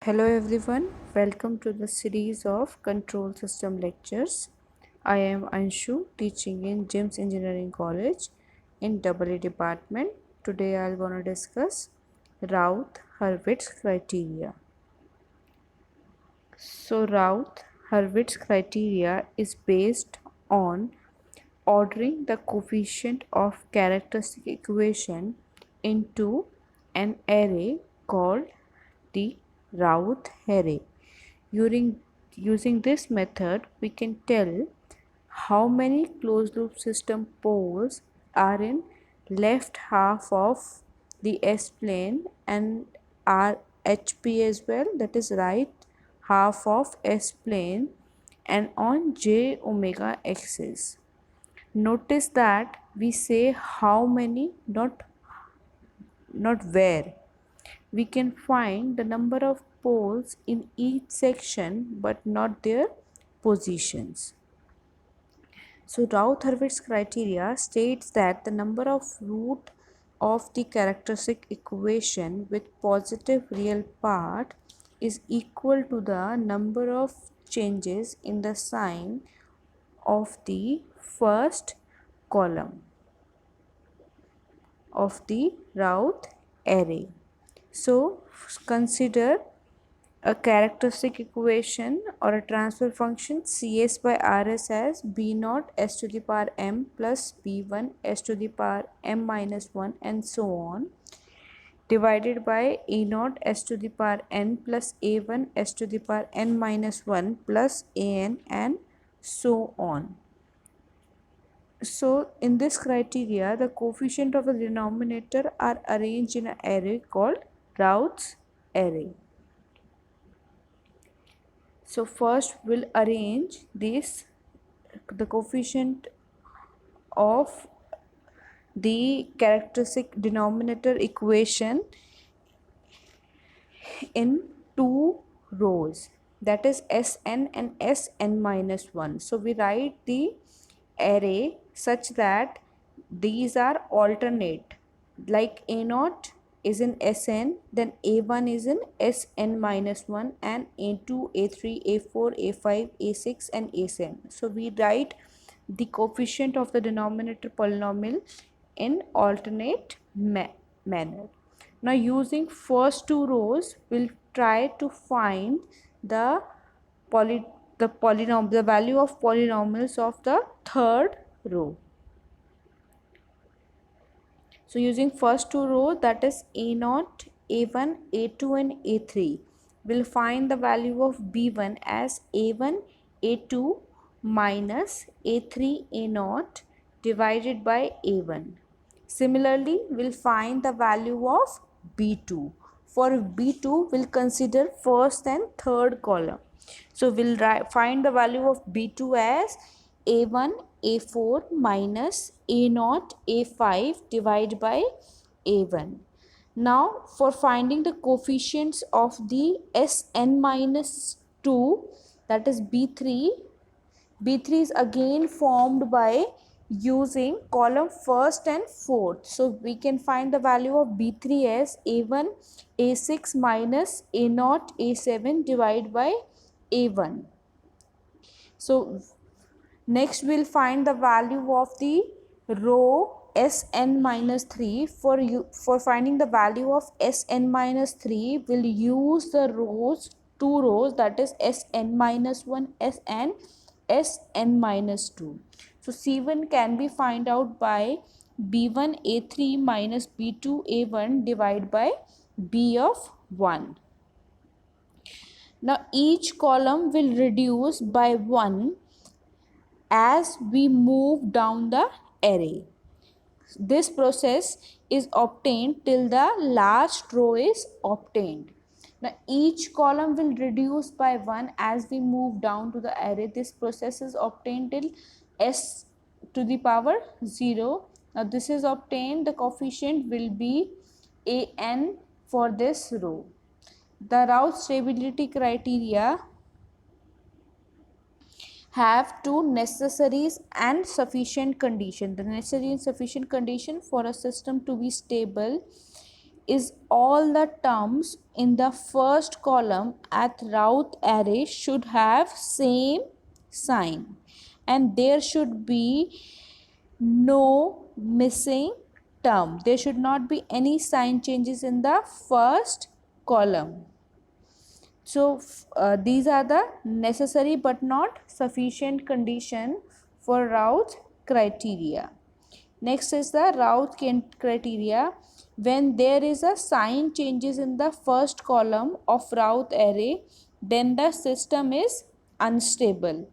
Hello everyone, welcome to the series of control system lectures. I am Anshu, teaching in GEMS Engineering College in AA department. Today I am going to discuss Routh-Hurwitz criteria. So Routh-Hurwitz criteria is based on ordering the coefficient of characteristic equation into an array called the Routh array. Using this method, we can tell how many closed loop system poles are in left half of the S-plane and are HP as well, that is right half of S-plane and on J omega axis. Notice that we say how many, not where. We can find the number of poles in each section but not their positions. So Routh-Hurwitz criteria states that the number of root of the characteristic equation with positive real part is equal to the number of changes in the sign of the first column of the Routh array. So consider a characteristic equation or a transfer function Cs by Rs as b naught s to the power m plus b1 s to the power m minus 1 and so on, divided by a naught s to the power n plus a1 s to the power n minus 1 plus an and so on. So in this criteria, the coefficient of the denominator are arranged in an array called Routh's array. So first we'll arrange the coefficient of the characteristic denominator equation in two rows, that is Sn and Sn minus 1. So we write the array such that these are alternate, like a naught is in Sn, then a1 is in Sn minus 1 and a2, a3, a4, a5, a6 and a7. So we write the coefficient of the denominator polynomial in alternate manner. Now using first two rows, we'll try to find the the value of polynomials of the third row. So using first two rows, that is a0, a1, a2 and a3, we'll find the value of b1 as a1, a2 minus a3, a0 divided by a1. Similarly, we'll find the value of b2. For b2, we'll consider first and third column. So we'll find the value of b2 as a1, a4 minus a0, a5 divided by a1. Now for finding the coefficients of the Sn minus 2, that is b3, B3 is again formed by using column first and fourth. So we can find the value of B3 as A1, A6 minus A0, A7 divided by A1. So next we'll find the value of the row Sn minus 3. For finding the value of Sn minus 3, we'll use the two rows, that is Sn minus 1 and Sn minus 2. So C1 can be found out by B1 A3 minus B2 A1 divided by B of 1. Now each column will reduce by 1 as we move down the array. This process is obtained till the last row is obtained. Now each column will reduce by 1 as we move down to the array. This process is obtained till s to the power 0. Now this is obtained, the coefficient will be an for this row. The Routh stability criteria have two necessaries and sufficient condition. The necessary and sufficient condition for a system to be stable is all the terms in the first column at route array should have same sign, and there should be no missing term. There should not be any sign changes in the first column. So these are the necessary but not sufficient condition for route criteria. Next is the route criteria. When there is a sign changes in the first column of route array, then the system is unstable.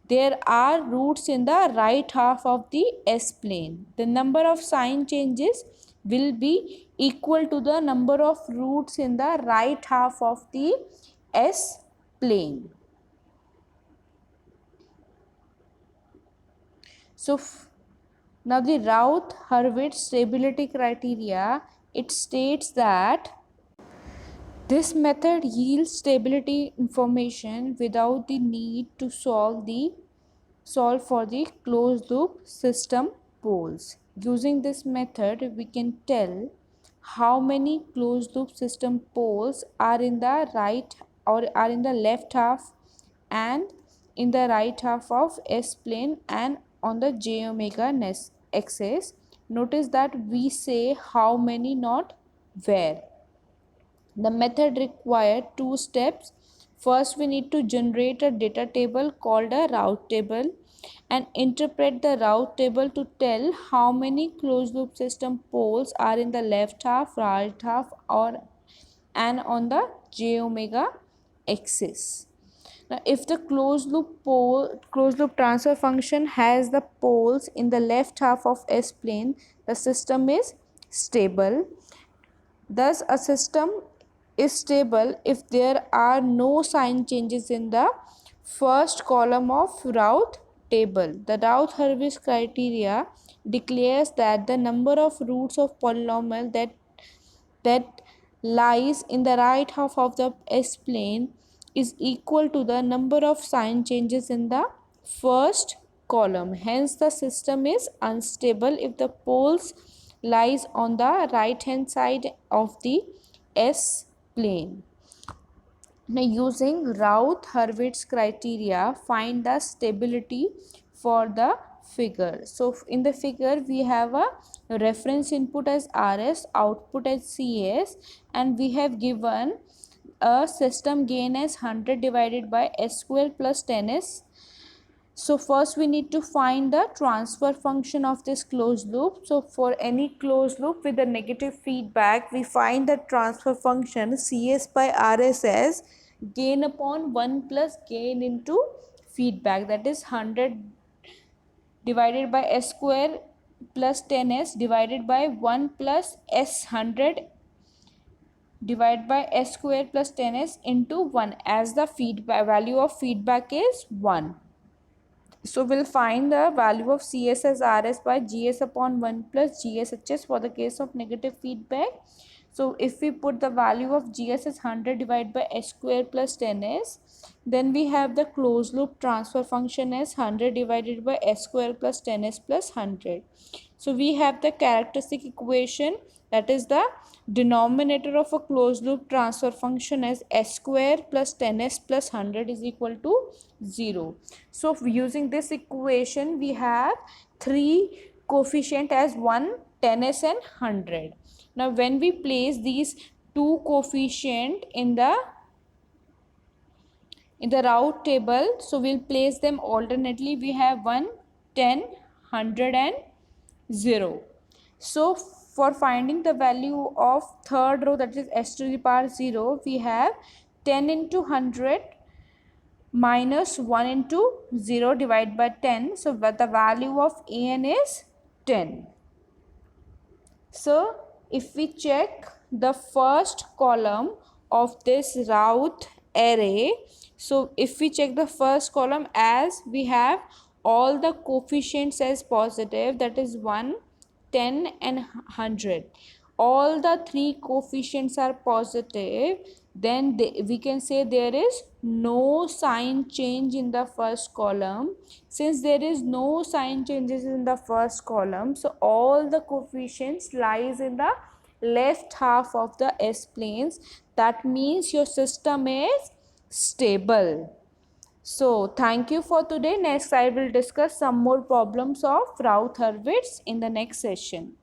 There are routes in the right half of the S plane. The number of sign changes will be equal to the number of routes in the right half of the S plane. So now the Routh-Hurwitz stability criteria, it states that this method yields stability information without the need to solve for the closed loop system poles. Using this method, we can tell how many closed loop system poles are in the right or are in the left half and in the right half of S plane and on the j omega axis. Notice that we say how many, not where. The method required two steps. First, we need to generate a data table called a route table and interpret the route table to tell how many closed loop system poles are in the left half, right half, or and on the j omega axis. Now, if the closed loop transfer function has the poles in the left half of S plane, the system is stable. Thus, a system is stable if there are no sign changes in the first column of route table. The Routh-Hurwitz criteria declares that the number of roots of polynomial that lies in the right half of the S plane is equal to the number of sign changes in the first column. Hence, the system is unstable if the poles lies on the right hand side of the S plane. Now, using Routh-Hurwitz criteria, find the stability for the figure. So, in the figure, we have a reference input as RS, output as CS, and we have given a system gain as 100 divided by S square plus 10S. So first we need to find the transfer function of this closed loop. So for any closed loop with a negative feedback, we find the transfer function CS by RS as gain upon 1 plus gain into feedback, that is 100 divided by S square plus 10S divided by 1 plus S 100 divided by S square plus 10S into 1, as the feedback value of feedback is 1. So we'll find the value of CS as RS by GS upon 1 plus GSHS for the case of negative feedback. So if we put the value of GS as 100 divided by S square plus 10S, then we have the closed loop transfer function as 100 divided by S square plus 10S plus 100. So we have the characteristic equation, that is the denominator of a closed loop transfer function as S square plus 10S plus 100 is equal to 0. So using this equation, we have three coefficient as 1, 10S and 100. Now when we place these two coefficient in the route table, so we'll place them alternately. We have 1, 10, 100 and 0. So for finding the value of third row, that is S to the power 0, we have 10 into 100 minus 1 into 0 divided by 10. So the value of an is 10. So if we check the first column of this route array, so if we check the first column, as we have all the coefficients as positive, that is 1, 10 and 100, all the three coefficients are positive, then we can say there is no sign change in the first column. Since there is no sign changes in the first column, so all the coefficients lies in the left half of the S planes. That means your system is stable. So thank you for today. Next I will discuss some more problems of Raut-Hurwitz in the next session.